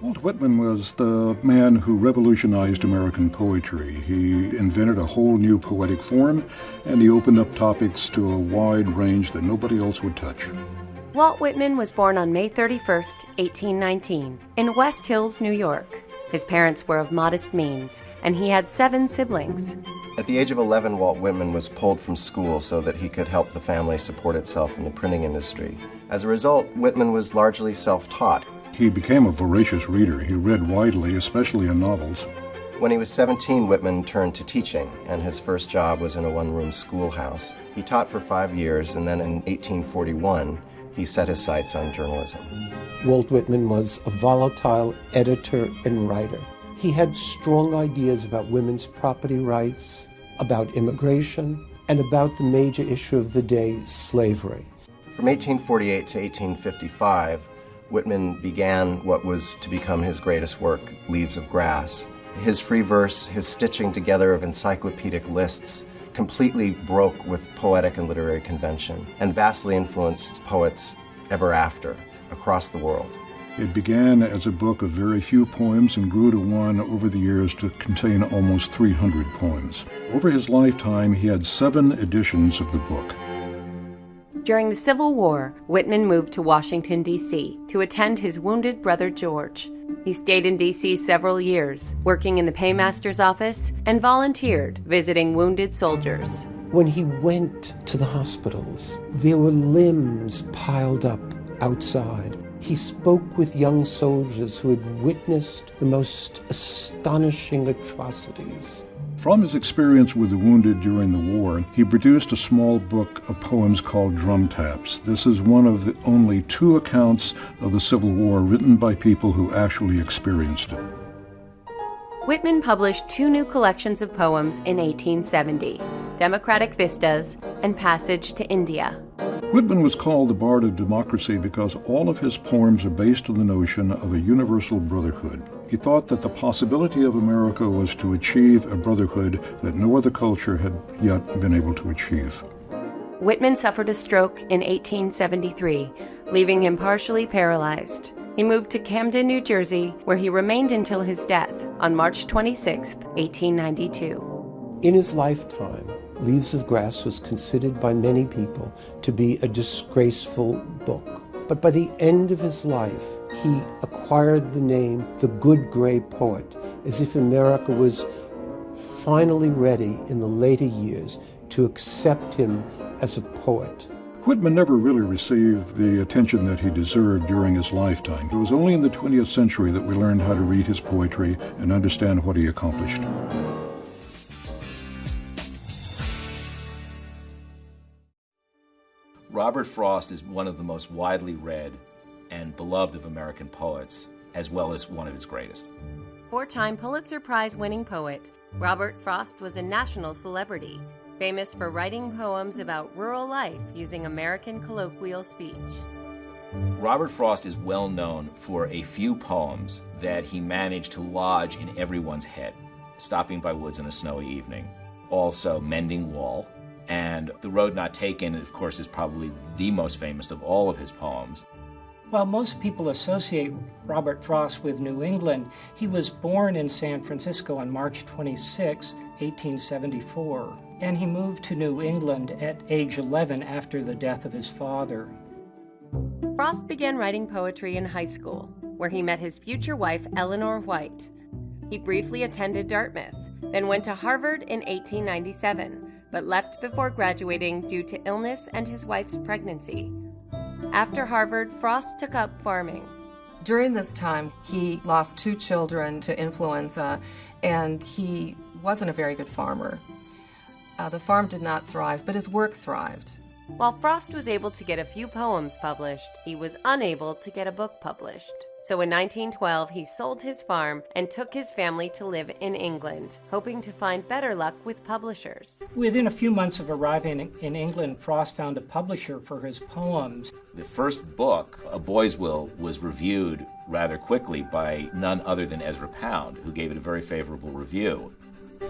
Walt Whitman was the man who revolutionized American poetry. He invented a whole new poetic form, and he opened up topics to a wide range that nobody else would touch. Walt Whitman was born on May 31st, 1819, in West Hills, New York. His parents were of modest means, and he had 7 siblings. At the age of 11, Walt Whitman was pulled from school so that he could help the family support itself in the printing industry. As a result, Whitman was largely self-taught. He became a voracious reader. He read widely, especially in novels. When he was 17, Whitman turned to teaching, and his first job was in a one-room schoolhouse. He taught for 5 years, and then in 1841, he set his sights on journalism. Walt Whitman was a volatile editor and writer. He had strong ideas about women's property rights, about immigration, and about the major issue of the day, slavery. From 1848 to 1855, Whitman began what was to become his greatest work, Leaves of Grass. His free verse, his stitching together of encyclopedic lists, completely broke with poetic and literary convention and vastly influenced poets ever after across the world. It began as a book of very few poems and grew to one over the years to contain almost 300 poems. Over his lifetime, he had 7 editions of the book. During the Civil War, Whitman moved to Washington, D.C. to attend his wounded brother George. He stayed in D.C. several years, working in the paymaster's office, and volunteered, visiting wounded soldiers. When he went to the hospitals, there were limbs piled up outside. He spoke with young soldiers who had witnessed the most astonishing atrocities. From his experience with the wounded during the war, he produced a small book of poems called Drum Taps. This is one of the only 2 accounts of the Civil War written by people who actually experienced it. Whitman published 2 new collections of poems in 1870, Democratic Vistas and Passage to India. Whitman was called the Bard of Democracy because all of his poems are based on the notion of a universal brotherhood. He thought that the possibility of America was to achieve a brotherhood that no other culture had yet been able to achieve. Whitman suffered a stroke in 1873, leaving him partially paralyzed. He moved to Camden, New Jersey, where he remained until his death on March 26, 1892. In his lifetime, Leaves of Grass was considered by many people to be a disgraceful book. But by the end of his life, he acquired the name the Good Gray Poet, as if America was finally ready in the later years to accept him as a poet. Whitman never really received the attention that he deserved during his lifetime. It was only in the 20th century that we learned how to read his poetry and understand what he accomplished. Robert Frost is one of the most widely read and beloved of American poets, as well as one of his greatest. 4-time Pulitzer Prize-winning poet, Robert Frost was a national celebrity, famous for writing poems about rural life using American colloquial speech. Robert Frost is well known for a few poems that he managed to lodge in everyone's head. Stopping by Woods on a Snowy Evening, also Mending Wall, and The Road Not Taken, of course, is probably the most famous of all of his poems. While most people associate Robert Frost with New England, he was born in San Francisco on March 26, 1874, and he moved to New England at age 11 after the death of his father. Frost began writing poetry in high school, where he met his future wife, Eleanor White. He briefly attended Dartmouth, then went to Harvard in 1897, but left before graduating due to illness and his wife's pregnancy. After Harvard, Frost took up farming. During this time, he lost 2 children to influenza, and he wasn't a very good farmer. The farm did not thrive, but his work thrived. While Frost was able to get a few poems published, he was unable to get a book published. So in 1912, he sold his farm and took his family to live in England, hoping to find better luck with publishers. Within a few months of arriving in England, Frost found a publisher for his poems. The first book, A Boy's Will, was reviewed rather quickly by none other than Ezra Pound, who gave it a very favorable review.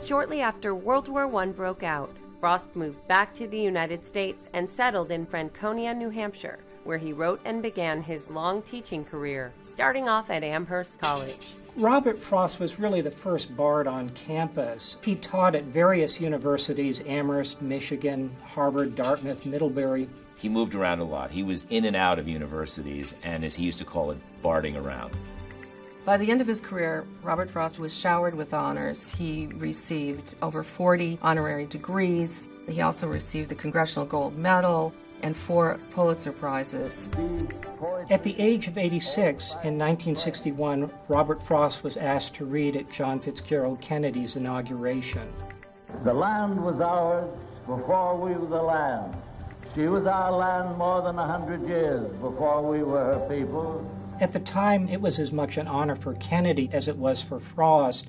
Shortly after World War I broke out, Frost moved back to the United States and settled in Franconia, New Hampshire, where he wrote and began his long teaching career, starting off at Amherst College. Robert Frost was really the first bard on campus. He taught at various universities, Amherst, Michigan, Harvard, Dartmouth, Middlebury. He moved around a lot. He was in and out of universities, and as he used to call it, barding around. By the end of his career, Robert Frost was showered with honors. He received over 40 honorary degrees. He also received the Congressional Gold Medal and 4 Pulitzer Prizes. At the age of 86, in 1961, Robert Frost was asked to read at John Fitzgerald Kennedy's inauguration. The land was ours before we were the land. She was our land more than 100 years before we were her people. At the time, it was as much an honor for Kennedy as it was for Frost.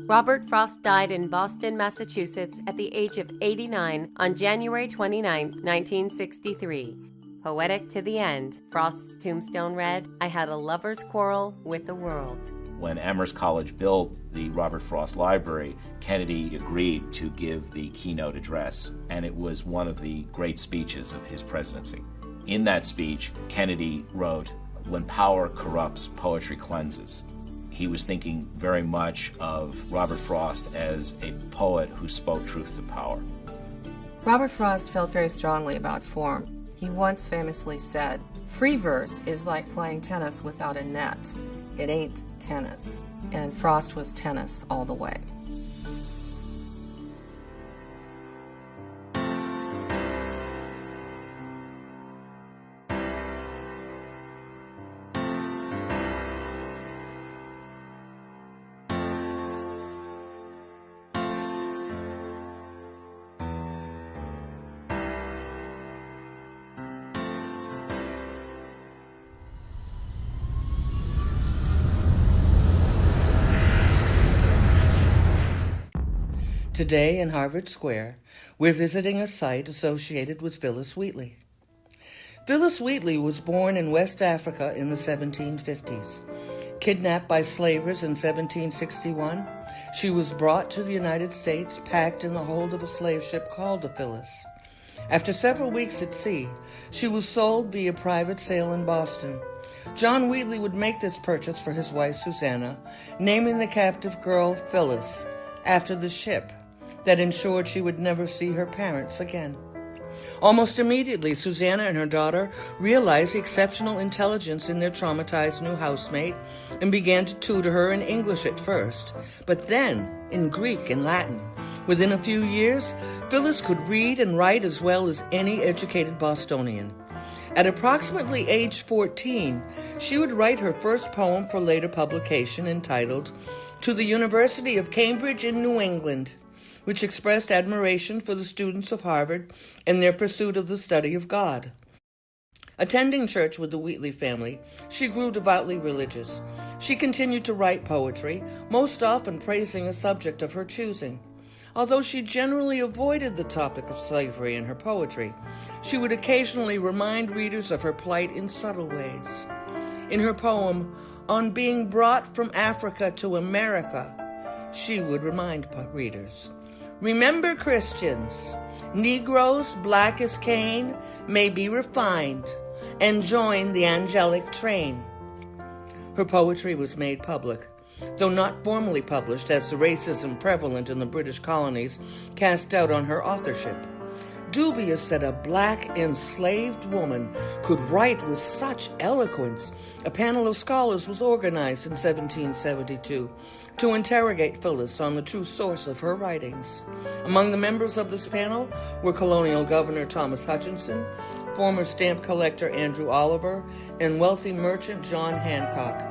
Robert Frost died in Boston, Massachusetts at the age of 89 on January 29, 1963. Poetic to the end, Frost's tombstone read, "I had a lover's quarrel with the world." When Amherst College built the Robert Frost Library, Kennedy agreed to give the keynote address, and it was one of the great speeches of his presidency. In that speech, Kennedy wrote, "When power corrupts, poetry cleanses." He was thinking very much of Robert Frost as a poet who spoke truth to power. Robert Frost felt very strongly about form. He once famously said, "Free verse is like playing tennis without a net. It ain't tennis." And Frost was tennis all the way. Today in Harvard Square, we're visiting a site associated with Phillis Wheatley. Phillis Wheatley was born in West Africa in the 1750s. Kidnapped by slavers in 1761, she was brought to the United States, packed in the hold of a slave ship called the Phillis. After several weeks at sea, she was sold via private sale in Boston. John Wheatley would make this purchase for his wife Susanna, naming the captive girl Phillis after the ship that ensured she would never see her parents again. Almost immediately, Susanna and her daughter realized the exceptional intelligence in their traumatized new housemate and began to tutor her in English at first, but then in Greek and Latin. Within a few years, Phillis could read and write as well as any educated Bostonian. At approximately age 14, she would write her first poem for later publication entitled "To the University of Cambridge in New England," which expressed admiration for the students of Harvard and their pursuit of the study of God. Attending church with the Wheatley family, she grew devoutly religious. She continued to write poetry, most often praising a subject of her choosing. Although she generally avoided the topic of slavery in her poetry, she would occasionally remind readers of her plight in subtle ways. In her poem, "On Being Brought from Africa to America," she would remind readers, "Remember, Christians, Negroes black as Cain may be refined and join the angelic train." Her poetry was made public, though not formally published, as the racism prevalent in the British colonies cast doubt on her authorship. Dubious that a black enslaved woman could write with such eloquence, a panel of scholars was organized in 1772 to interrogate Phillis on the true source of her writings. Among the members of this panel were colonial governor Thomas Hutchinson, former stamp collector Andrew Oliver, and wealthy merchant John Hancock.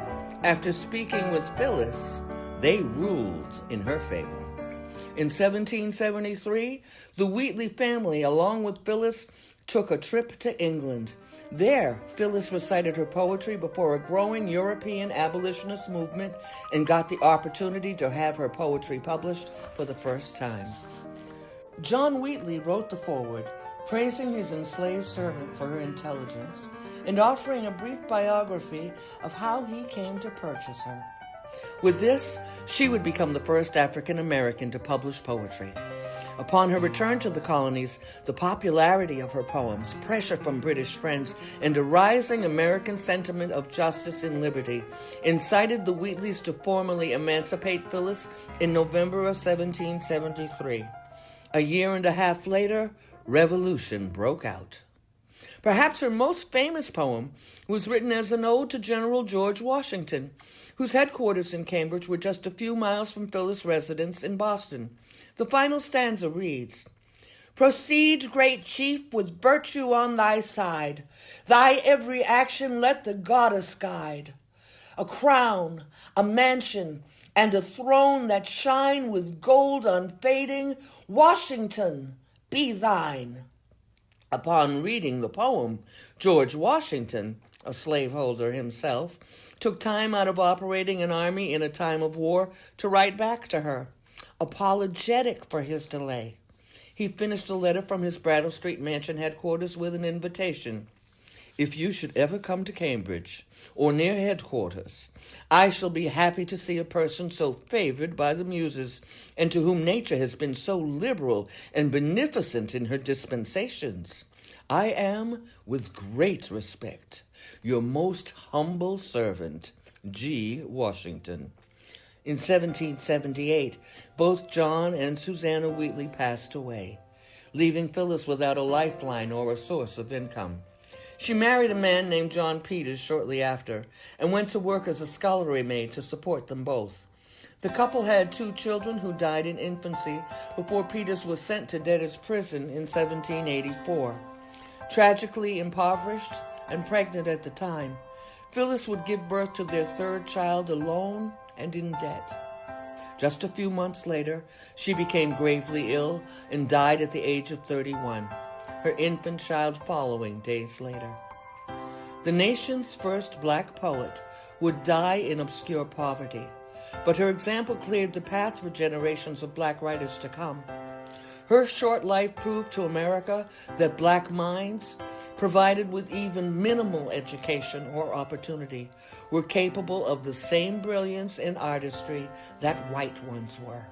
After speaking with Phillis, they ruled in her favor. In 1773, the Wheatley family, along with Phillis, took a trip to England. There, Phillis recited her poetry before a growing European abolitionist movement and got the opportunity to have her poetry published for the first time. John Wheatley wrote the foreword, praising his enslaved servant for her intelligence and offering a brief biography of how he came to purchase her. With this, she would become the first African American to publish poetry. Upon her return to the colonies, the popularity of her poems, pressure from British friends, and a rising American sentiment of justice and liberty incited the Wheatleys to formally emancipate Phyllis in November of 1773. A year and a half later, revolution broke out. Perhaps her most famous poem was written as an ode to General George Washington, whose headquarters in Cambridge were just a few miles from Phyllis' residence in Boston. The final stanza reads, "Proceed, great chief, with virtue on thy side. Thy every action let the goddess guide. A crown, a mansion, and a throne that shine with gold unfading, Washington, be thine." Upon reading the poem, George Washington, a slaveholder himself, took time out of operating an army in a time of war to write back to her, apologetic for his delay. He finished a letter from his Brattle Street mansion headquarters with an invitation. "If you should ever come to Cambridge or near headquarters, I shall be happy to see a person so favored by the muses, and to whom nature has been so liberal and beneficent in her dispensations. I am, with great respect, your most humble servant, G. Washington." In 1778, both John and Susanna Wheatley passed away, leaving Phyllis without a lifeline or a source of income. She married a man named John Peters shortly after and went to work as a scullery maid to support them both. The couple had 2 children who died in infancy before Peters was sent to debtor's prison in 1784. Tragically impoverished and pregnant at the time, Phyllis would give birth to their 3rd child alone and in debt. Just a few months later, she became gravely ill and died at the age of 31, her infant child following days later. The nation's first black poet would die in obscure poverty, but her example cleared the path for generations of black writers to come. Her short life proved to America that black minds, provided with even minimal education or opportunity, were capable of the same brilliance and artistry that white ones were.